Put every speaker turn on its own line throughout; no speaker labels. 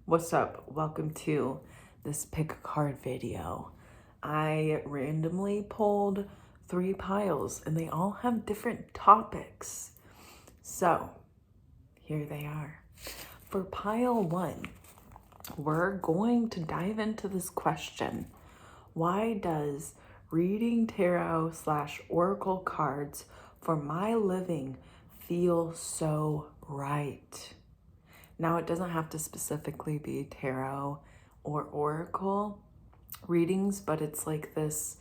What's up? Welcome to this pick a card video. I randomly pulled 3 piles and they all have different topics. So here they are. For pile 1, we're going to dive into this question. Why does reading tarot/oracle cards for my living feel so right? Now, it doesn't have to specifically be tarot or oracle readings, but it's like this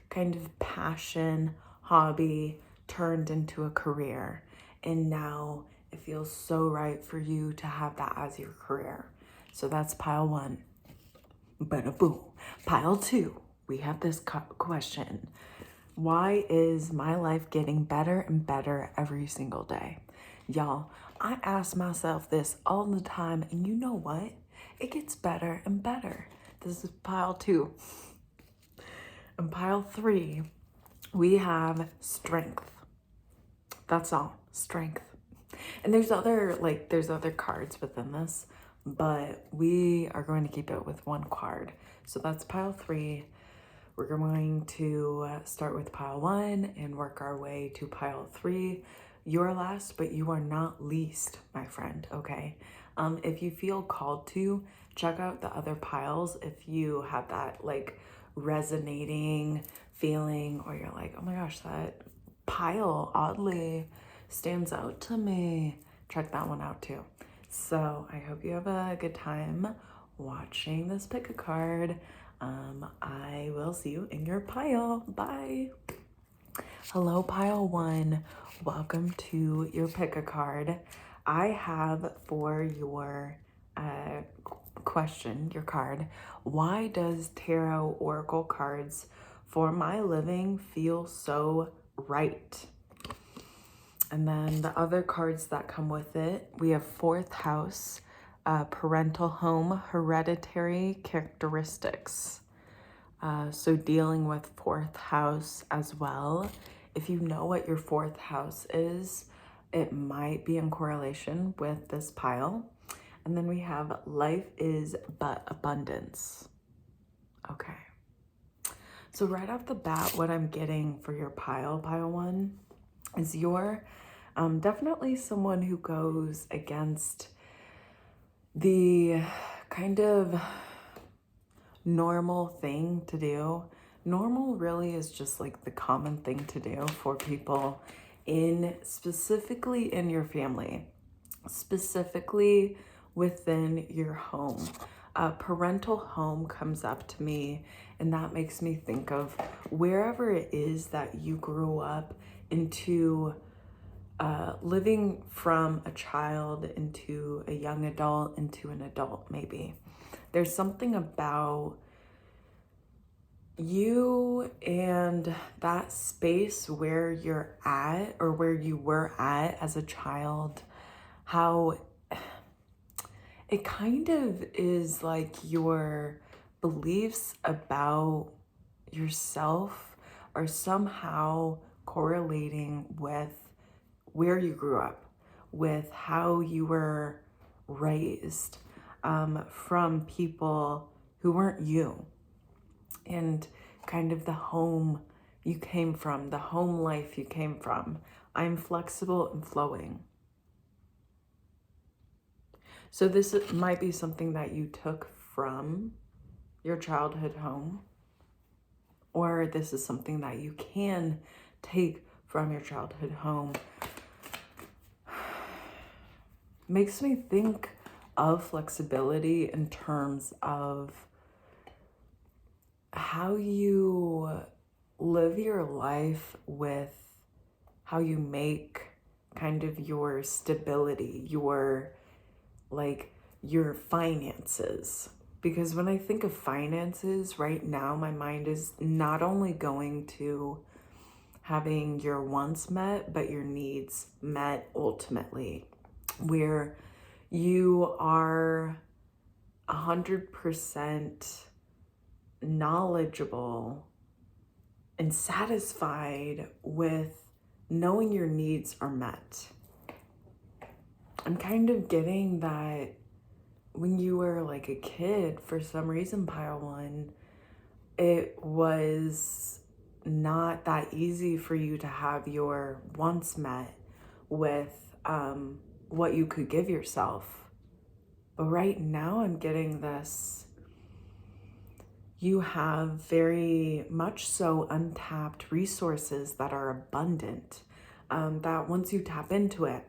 kind of passion, hobby turned into a career. And now it feels so right for you to have that as your career. So that's pile 1. Bada boom. Pile 2, we have this question. Why is my life getting better and better every single day? Y'all, I ask myself this all the time, and you know what? It gets better and better. This is pile 2. And pile 3, we have strength. That's all, strength. And there's other cards within this, but we are going to keep it with one card. So that's pile 3. We're going to start with pile 1 and work our way to pile 3. You're last, but you are not least, my friend, okay? If you feel called to, check out the other piles if you have that like resonating feeling, or you're like, oh my gosh, that pile oddly stands out to me. Check that one out too. So I hope you have a good time watching this pick a card. I will see you in your pile. Bye. Hello, pile 1. Welcome to your pick a card. I have for your question, your card, why does tarot oracle cards for my living feel so right? And then the other cards that come with it, we have 4th house, parental home, hereditary characteristics. So dealing with 4th house as well. If you know what your 4th house is, it might be in correlation with this pile. And then we have life is but abundance. Okay. So right off the bat, what I'm getting for your pile 1, is you're definitely someone who goes against the kind of normal thing to do. Normal really is just like the common thing to do for people specifically in your family, specifically within your home. Parental home comes up to me, and that makes me think of wherever it is that you grew up into, living from a child into a young adult into an adult. Maybe there's something about you and that space where you're at, or where you were at as a child, how it kind of is like your beliefs about yourself are somehow correlating with where you grew up, with how you were raised, from people who weren't you, and kind of the home you came from, the home life you came from. I'm flexible and flowing. So this might be something that you took from your childhood home, or this is something that you can take from your childhood home. Makes me think of flexibility in terms of how you live your life, with how you make kind of your stability, your finances. Because when I think of finances right now, my mind is not only going to having your wants met, but your needs met ultimately, where you are 100% knowledgeable and satisfied with knowing your needs are met. I'm kind of getting that when you were like a kid, for some reason, pile one, it was not that easy for you to have your wants met with what you could give yourself. But right now, I'm getting this. You have very much so untapped resources that are abundant, that once you tap into it,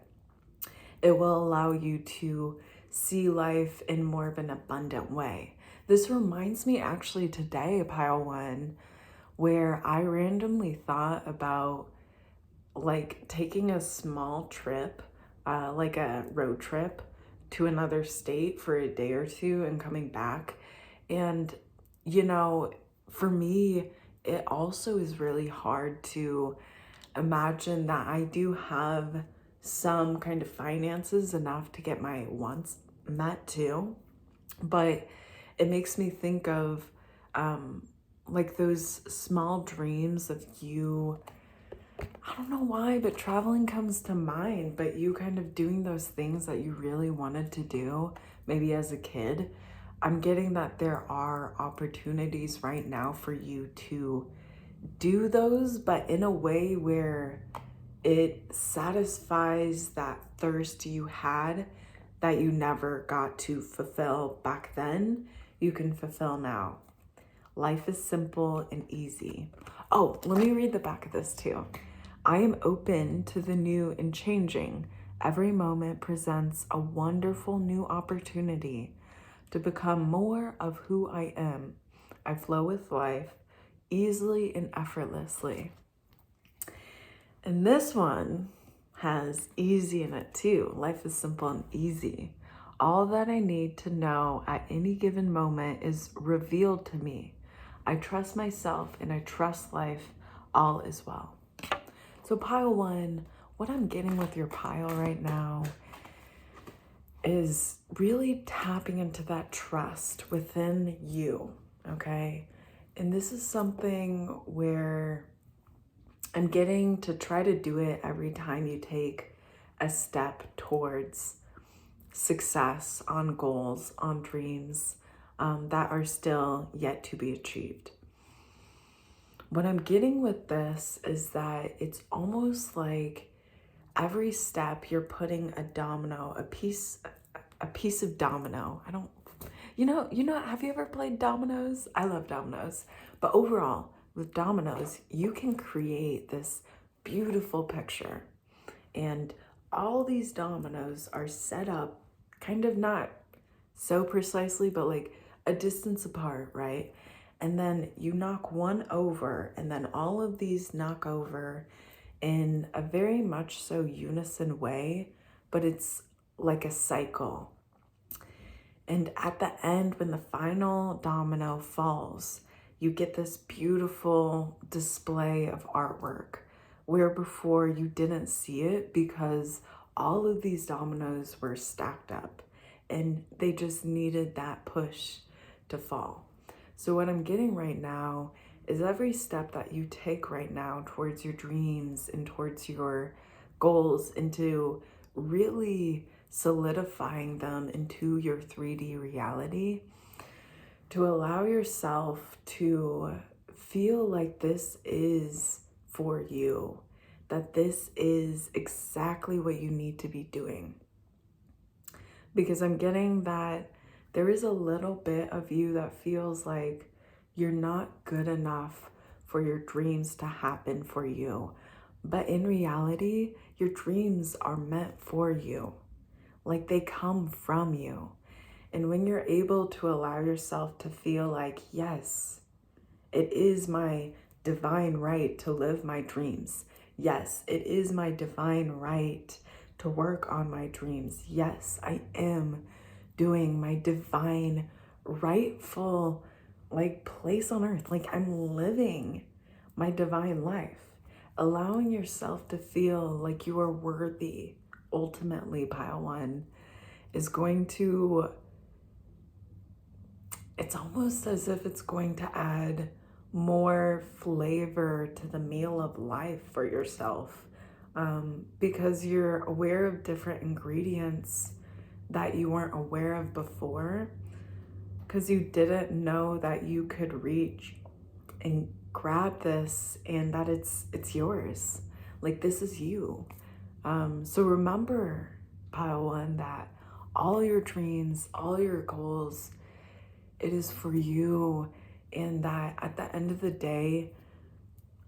it will allow you to see life in more of an abundant way. This reminds me actually today, pile one, where I randomly thought about like taking a small trip, like a road trip to another state for a day or two and coming back. And, you know, for me, it also is really hard to imagine that I do have some kind of finances enough to get my wants met too. But it makes me think of like those small dreams of you. I don't know why, but traveling comes to mind, but you kind of doing those things that you really wanted to do, maybe as a kid. I'm getting that there are opportunities right now for you to do those, but in a way where it satisfies that thirst you had that you never got to fulfill back then, you can fulfill now. Life is simple and easy. Oh, let me read the back of this too. I am open to the new and changing. Every moment presents a wonderful new opportunity to become more of who I am. I flow with life easily and effortlessly. And this one has easy in it too. Life is simple and easy. All that I need to know at any given moment is revealed to me. I trust myself and I trust life. All is well. So pile one, what I'm getting with your pile right now is really tapping into that trust within you, okay? And this is something where I'm getting to try to do it every time you take a step towards success on goals, on dreams that are still yet to be achieved. What I'm getting with this is that it's almost like every step you're putting a domino, a piece of domino. I don't, have you ever played dominoes? I love dominoes. But overall, with dominoes, you can create this beautiful picture. And all these dominoes are set up kind of not so precisely, but like a distance apart, right? And then you knock one over, and then all of these knock over in a very much so unison way, but it's like a cycle. And at the end, when the final domino falls, you get this beautiful display of artwork where before you didn't see it because all of these dominoes were stacked up and they just needed that push to fall. So what I'm getting right now is every step that you take right now towards your dreams and towards your goals into really solidifying them into your 3D reality, to allow yourself to feel like this is for you, that this is exactly what you need to be doing. Because I'm getting that there is a little bit of you that feels like you're not good enough for your dreams to happen for you. But in reality, your dreams are meant for you. Like they come from you. And when you're able to allow yourself to feel like, yes, it is my divine right to live my dreams. Yes, it is my divine right to work on my dreams. Yes, I am doing my divine, rightful, like place on earth. Like I'm living my divine life. Allowing yourself to feel like you are worthy, ultimately, pile one, is going to, it's almost as if it's going to add more flavor to the meal of life for yourself, because you're aware of different ingredients that you weren't aware of before, because you didn't know that you could reach and grab this and that it's yours. Like, this is you. So remember, pile one, that all your dreams, all your goals, it is for you. And that at the end of the day,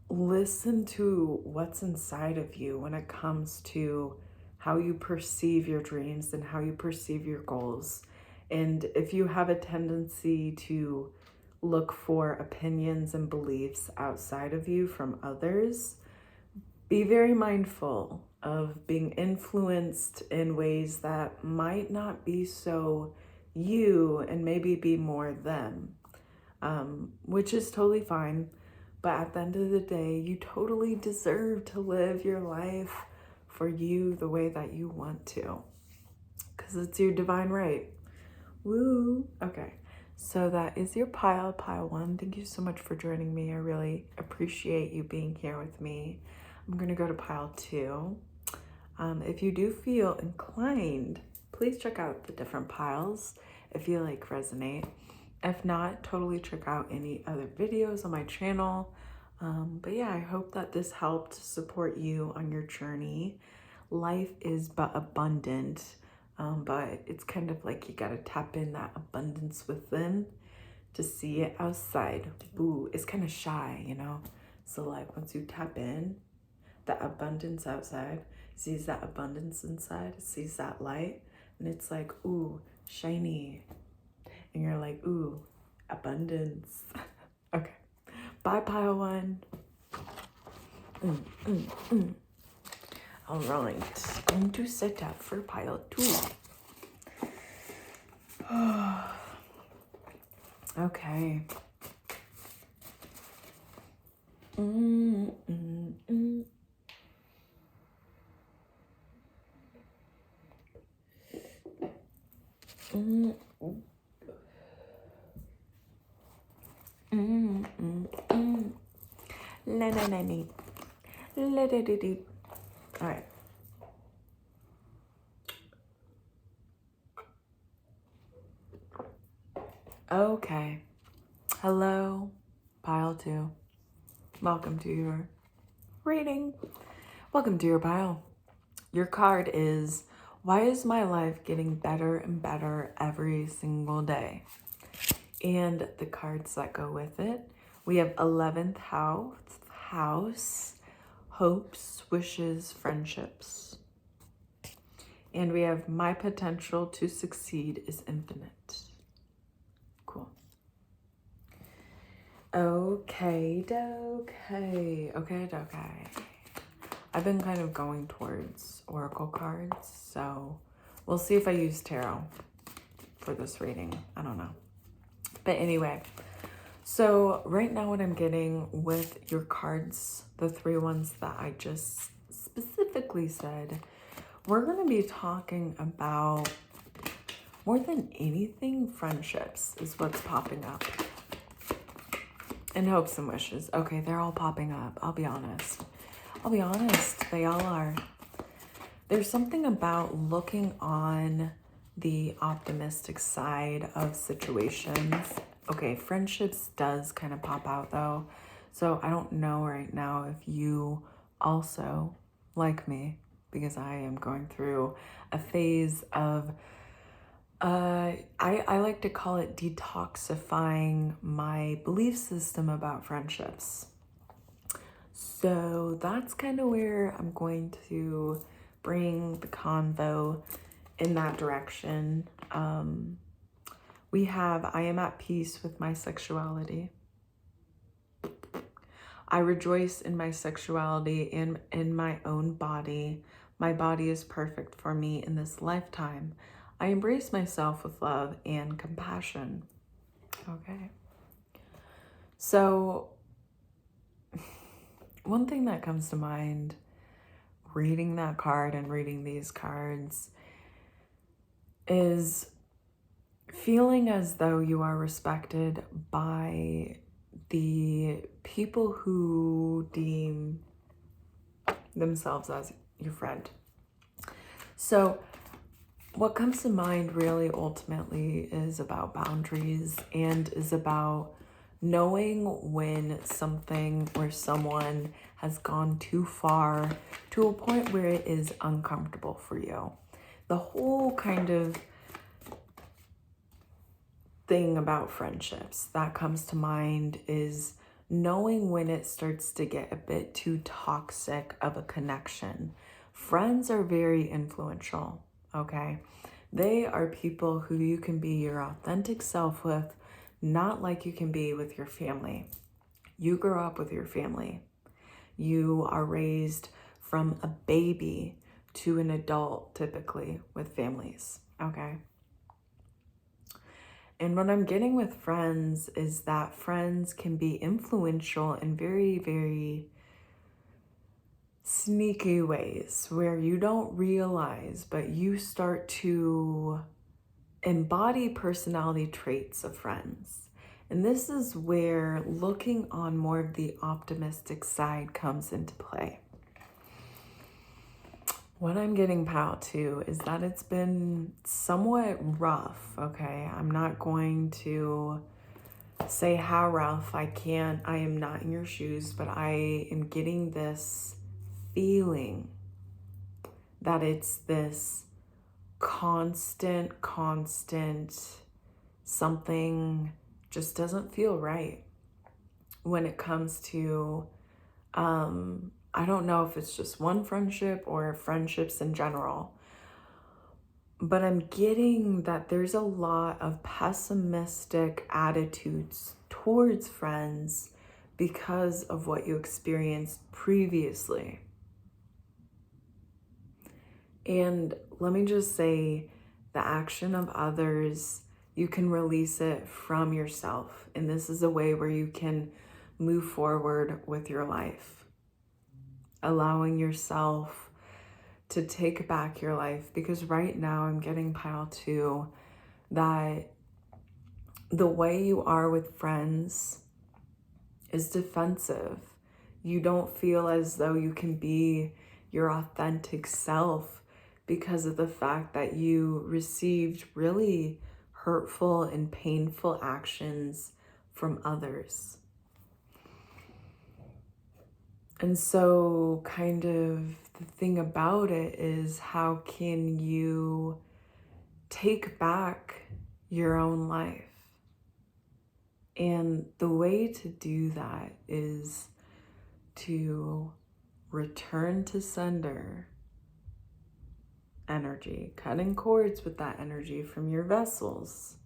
listen to what's inside of you when it comes to how you perceive your dreams and how you perceive your goals. And if you have a tendency to look for opinions and beliefs outside of you from others, be very mindful of being influenced in ways that might not be so you and maybe be more them, which is totally fine. But at the end of the day, you totally deserve to live your life for you the way that you want to, because it's your divine right. Woo! Okay, so that is your pile one. Thank you so much for joining me. I really appreciate you being here with me. I'm gonna go to pile two. If you do feel inclined, please check out the different piles if you like resonate. If not, totally check out any other videos on my channel. But yeah, I hope that this helped support you on your journey. Life is but abundant, but it's kind of like you gotta tap in that abundance within to see it outside. Ooh, it's kind of shy, you know? So like once you tap in, the abundance outside sees that abundance inside, sees that light, and it's like, ooh, shiny. And you're like, ooh, abundance. Okay. Bye, pile one. All right. Going to set up for pile two. Okay. All right. Okay. Hello, pile two. Welcome to your reading. Welcome to your pile. Your card is, why is my life getting better and better every single day? And the cards that go with it, we have 11th house, hopes, wishes, friendships. And we have my potential to succeed is infinite. Cool. Okay. I've been kind of going towards oracle cards, so we'll see if I use tarot for this reading. I don't know. But anyway, so right now what I'm getting with your cards, the three ones that I just specifically said, we're going to be talking about, more than anything, friendships is what's popping up. And hopes and wishes. Okay, they're all popping up. I'll be honest. They all are. There's something about looking on the optimistic side of situations. Okay, friendships does kind of pop out though. So I don't know right now if you also, like me, because I am going through a phase of, I like to call it detoxifying my belief system about friendships. So that's kind of where I'm going to bring the convo in that direction. We have, I am at peace with my sexuality. I rejoice in my sexuality and in my own body. My body is perfect for me in this lifetime. I embrace myself with love and compassion. Okay. So one thing that comes to mind reading that card and reading these cards is feeling as though you are respected by the people who deem themselves as your friend. So what comes to mind really ultimately is about boundaries and is about knowing when something or someone has gone too far to a point where it is uncomfortable for you. The whole kind of thing about friendships that comes to mind is knowing when it starts to get a bit too toxic of a connection. Friends are very influential, okay? They are people who you can be your authentic self with, not like you can be with your family. You grow up with your family. You are raised from a baby to an adult, typically, with families, okay? And what I'm getting with friends is that friends can be influential in very, very sneaky ways where you don't realize, but you start to embody personality traits of friends. And this is where looking on more of the optimistic side comes into play. What I'm getting pal to is that it's been somewhat rough, okay? I'm not going to say how rough. I am not in your shoes, but I am getting this feeling that it's this constant, something just doesn't feel right when it comes to, I don't know if it's just one friendship or friendships in general, but I'm getting that there's a lot of pessimistic attitudes towards friends because of what you experienced previously. And let me just say, the action of others, you can release it from yourself. And this is a way where you can move forward with your life, allowing yourself to take back your life. Because right now I'm getting pile two that the way you are with friends is defensive. You don't feel as though you can be your authentic self because of the fact that you received really hurtful and painful actions from others. And so kind of the thing about it is, how can you take back your own life? And the way to do that is to return to sender energy, cutting cords with that energy from your vessels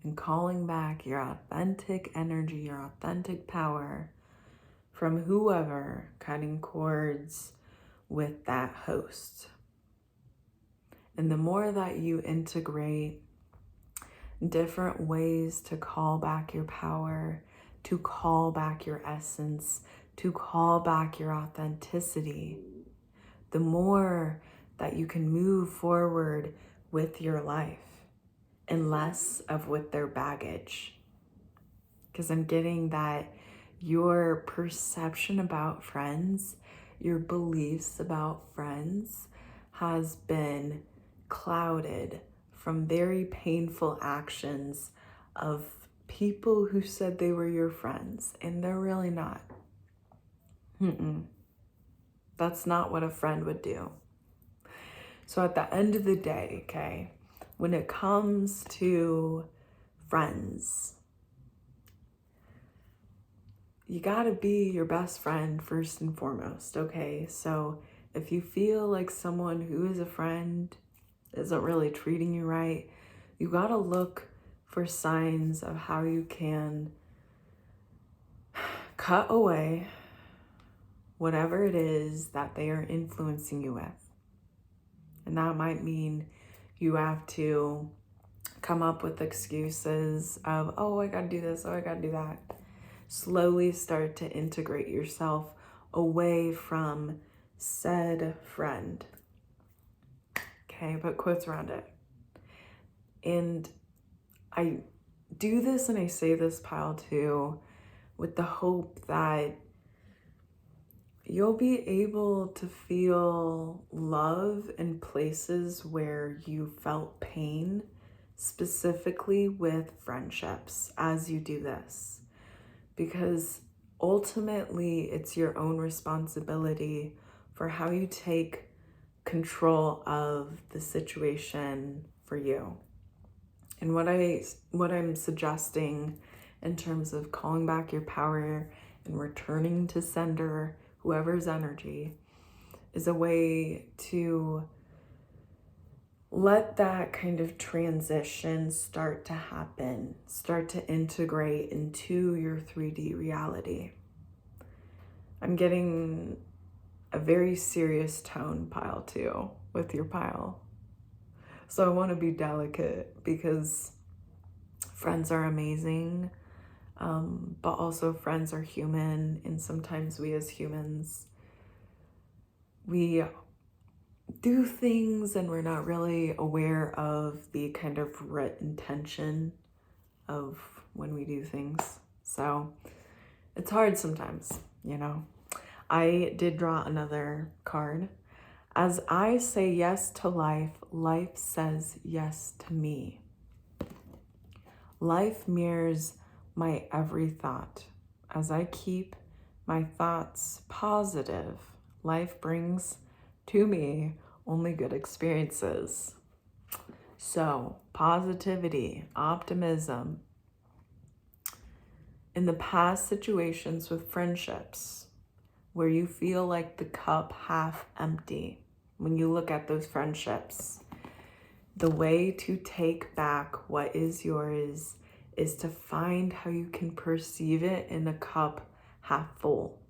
and calling back your authentic energy, your authentic power from whoever, cutting cords with that host. And the more that you integrate different ways to call back your power, to call back your essence, to call back your authenticity, the more that you can move forward with your life and less of with their baggage. Because I'm getting that your perception about friends, your beliefs about friends has been clouded from very painful actions of people who said they were your friends, and they're really not. That's not what a friend would do. So at the end of the day, okay, when it comes to friends, you gotta be your best friend first and foremost, okay? So if you feel like someone who is a friend isn't really treating you right, you gotta look for signs of how you can cut away whatever it is that they are influencing you with. And that might mean you have to come up with excuses of, oh, I gotta do this, oh, I gotta do that. Slowly start to integrate yourself away from said friend. Okay, put quotes around it. And I do this and I say this pile too with the hope that you'll be able to feel love in places where you felt pain, specifically with friendships, as you do this. Because ultimately, it's your own responsibility for how you take control of the situation for you. And what I'm suggesting in terms of calling back your power and returning to sender, whoever's energy, is a way to let that kind of transition start to happen, start to integrate into your 3D reality. I'm getting a very serious tone, pile 2, with your pile. So I want to be delicate because friends are amazing, but also friends are human, and sometimes we as humans, we do things and we're not really aware of the kind of intention of when we do things. So it's hard sometimes, you know. I did draw another card. As I say yes to life, life says yes to me. Life mirrors my every thought. As I keep my thoughts positive, life brings to me only good experiences. So, positivity, optimism. In the past situations with friendships where you feel like the cup half empty, when you look at those friendships, the way to take back what is yours is to find how you can perceive it in a cup half full.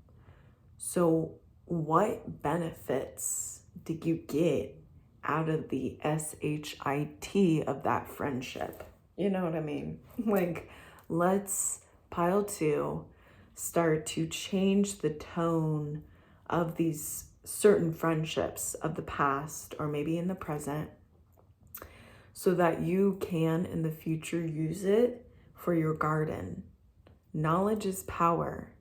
So what benefits did you get out of the SHIT of that friendship? You know what I mean? Like, let's, pile 2, start to change the tone of these certain friendships of the past or maybe in the present, so that you can in the future use it for your garden. Knowledge is power.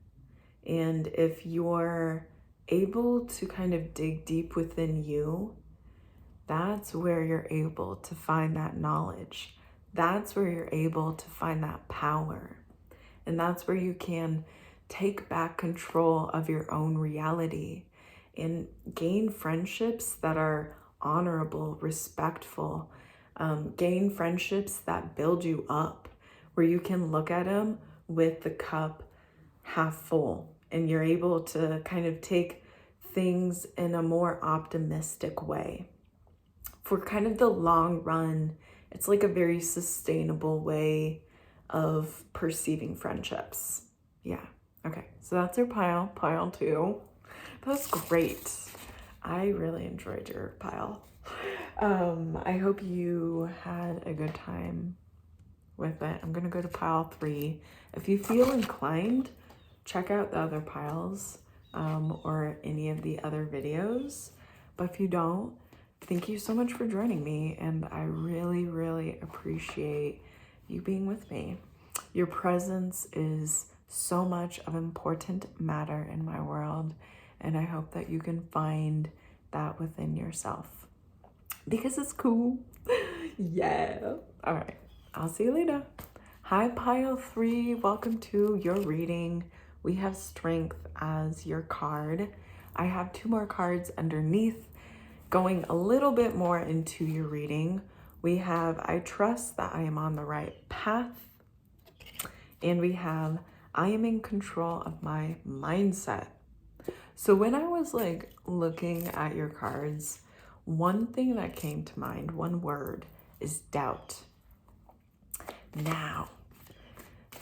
And if you're able to kind of dig deep within you, that's where you're able to find that knowledge. That's where you're able to find that power. And that's where you can take back control of your own reality and gain friendships that are honorable, respectful, gain friendships that build you up, where you can look at them with the cup half full and you're able to kind of take things in a more optimistic way. For kind of the long run, it's like a very sustainable way of perceiving friendships. Yeah. Okay. So that's your pile 2. That was great. I really enjoyed your pile. I hope you had a good time with it. I'm gonna go to pile 3. If you feel inclined, check out the other piles or any of the other videos. But if you don't, thank you so much for joining me, and I really, really appreciate you being with me. Your presence is so much of important matter in my world, and I hope that you can find that within yourself because it's cool. Yeah. All right. I'll see you later. Hi, pile 3. Welcome to your reading. We have strength as your card. I have 2 more cards underneath, going a little bit more into your reading. We have I trust that I am on the right path. And we have I am in control of my mindset. So when I was like looking at your cards, one thing that came to mind, one word, is doubt. Now,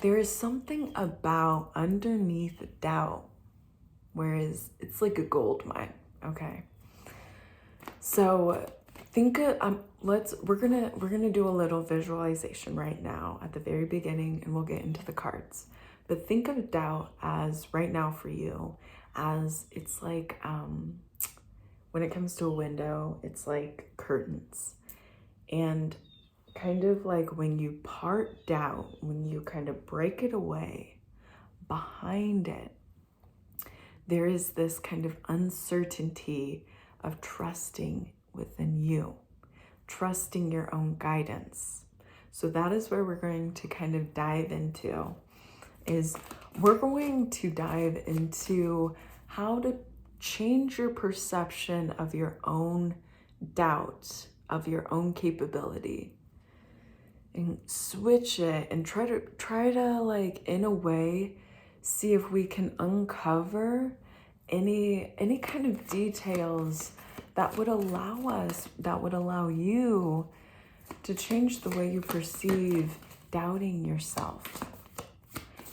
there is something about underneath doubt, whereas it's like a gold mine, okay? So think of, we're gonna do a little visualization right now at the very beginning, and we'll get into the cards. But think of doubt as right now for you, as it's like when it comes to a window, it's like curtains, and kind of like when you part doubt, when you kind of break it away, behind it, there is this kind of uncertainty of trusting within you, trusting your own guidance. So that is where we're going to kind of dive into, is we're going to dive into how to change your perception of your own doubt, of your own capability, and switch it and try to like, in a way, see if we can uncover any kind of details that would allow you to change the way you perceive doubting yourself,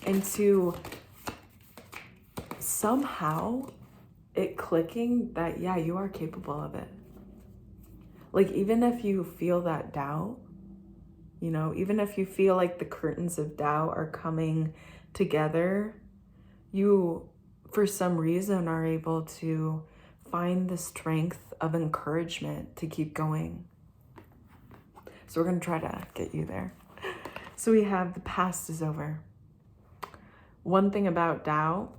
and to somehow it clicking that, yeah, you are capable of it. Like, even if you feel that doubt, even if you feel like the curtains of doubt are coming together, you, for some reason, are able to find the strength of encouragement to keep going. So we're going to try to get you there. So we have the past is over. One thing about doubt,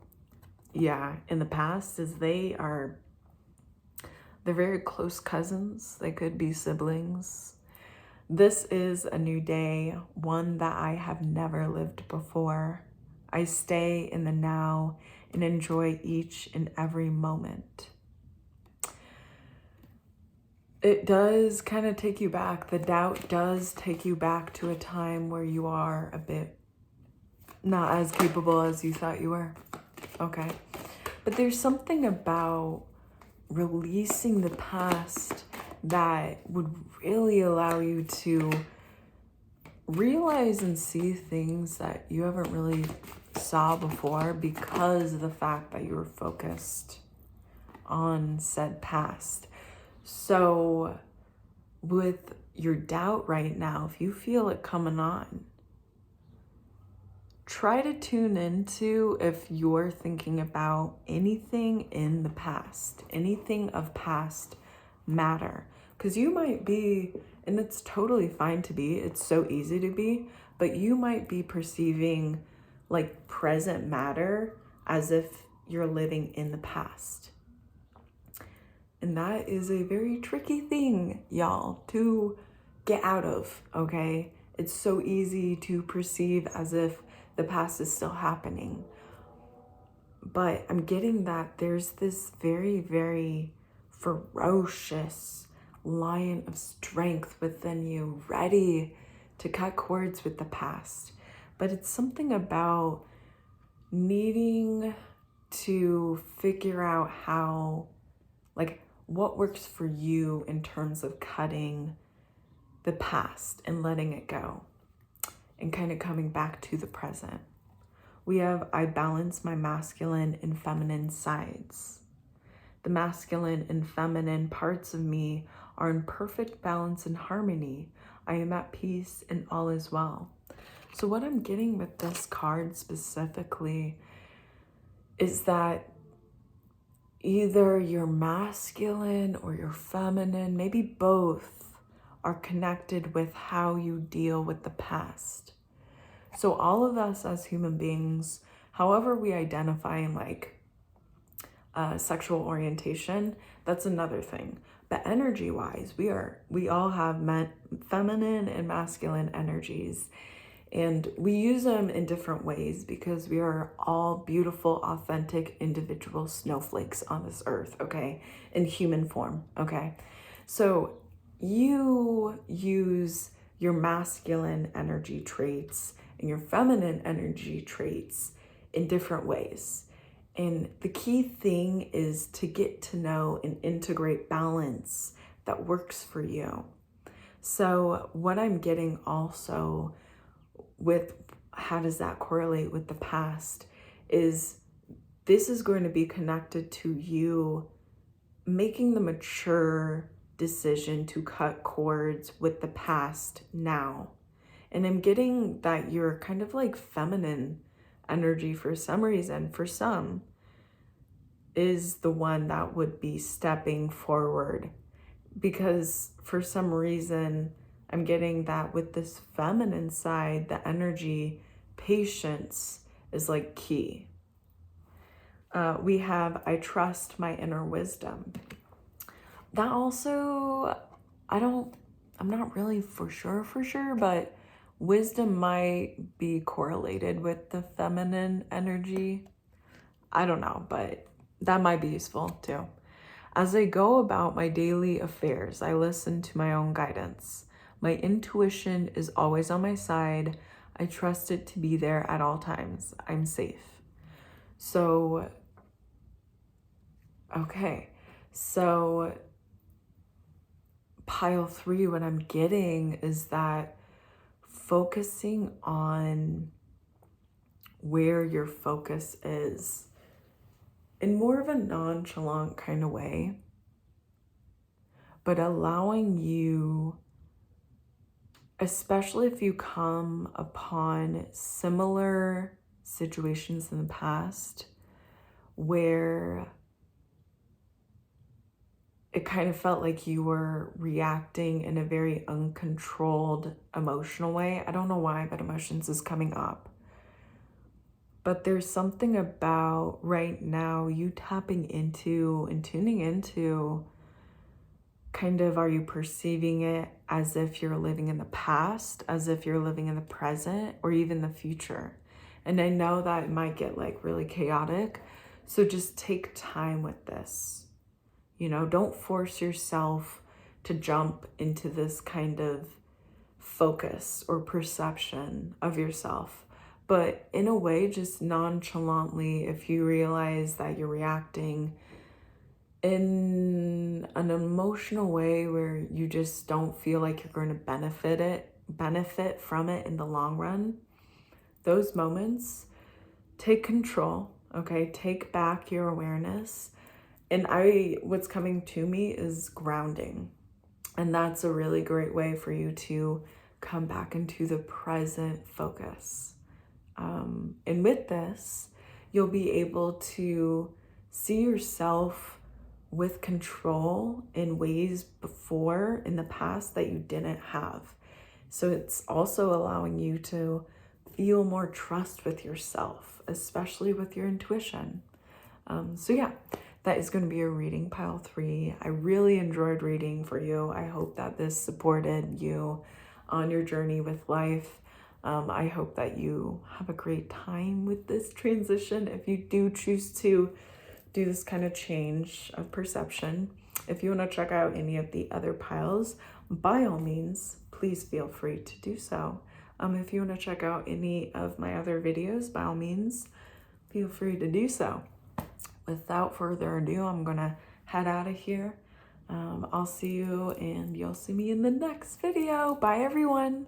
in the past, is they're very close cousins. They could be siblings. This is a new day, one that I have never lived before. I stay in the now and enjoy each and every moment. It does kind of take you back. The doubt does take you back to a time where you are a bit not as capable as you thought you were. Okay. But there's something about releasing the past that would really allow you to realize and see things that you haven't really saw before, because of the fact that you were focused on said past. So with your doubt right now, if you feel it coming on, try to tune into if you're thinking about anything in the past, anything of past matter. Because you might be, and it's totally fine to be, it's so easy to be, but you might be perceiving like present matter as if you're living in the past. And that is a very tricky thing, y'all, to get out of, okay? It's so easy to perceive as if the past is still happening. But I'm getting that there's this very, very ferocious lion of strength within you, ready to cut cords with the past. But it's something about needing to figure out how, like, what works for you in terms of cutting the past and letting it go and kind of coming back to the present. We have, I balance my masculine and feminine sides. The masculine and feminine parts of me are in perfect balance and harmony. I am at peace and all is well. So what I'm getting with this card specifically is that either your masculine or your feminine, maybe both, are connected with how you deal with the past. So all of us as human beings, however we identify in like sexual orientation, that's another thing. But energy-wise, we all have feminine and masculine energies. And we use them in different ways because we are all beautiful, authentic, individual snowflakes on this earth, okay? In human form, okay? So you use your masculine energy traits and your feminine energy traits in different ways. And the key thing is to get to know and integrate balance that works for you. So what I'm getting also with how does that correlate with the past is this is going to be connected to you making the mature decision to cut cords with the past now. And I'm getting that you're kind of like feminine energy for some reason, for some, is the one that would be stepping forward. Because for some reason, I'm getting that with this feminine side, the energy, patience is like key. We have I trust my inner wisdom. That also, I'm not really for sure, but wisdom might be correlated with the feminine energy. I don't know, but that might be useful too. As I go about my daily affairs, I listen to my own guidance. My intuition is always on my side. I trust it to be there at all times. I'm safe. So, okay. So, pile 3, what I'm getting is that focusing on where your focus is in more of a nonchalant kind of way, but allowing you, especially if you come upon similar situations in the past where it kind of felt like you were reacting in a very uncontrolled emotional way. I don't know why, but emotions is coming up. But there's something about right now you tapping into and tuning into kind of, are you perceiving it as if you're living in the past, as if you're living in the present, or even the future? And I know that it might get like really chaotic. So just take time with this. You know, don't force yourself to jump into this kind of focus or perception of yourself. But in a way, just nonchalantly, if you realize that you're reacting in an emotional way where you just don't feel like you're going to benefit from it in the long run, those moments, take control, okay? Take back your awareness. And what's coming to me is grounding. And that's a really great way for you to come back into the present focus. And with this, you'll be able to see yourself with control in ways before in the past that you didn't have. So it's also allowing you to feel more trust with yourself, especially with your intuition. So yeah, that is going to be a reading pile 3. I really enjoyed reading for you. I hope that this supported you on your journey with life. I hope that you have a great time with this transition. If you do choose to do this kind of change of perception, if you want to check out any of the other piles, by all means, please feel free to do so. If you want to check out any of my other videos, by all means, feel free to do so. Without further ado, I'm gonna head out of here. I'll see you and you'll see me in the next video. Bye everyone.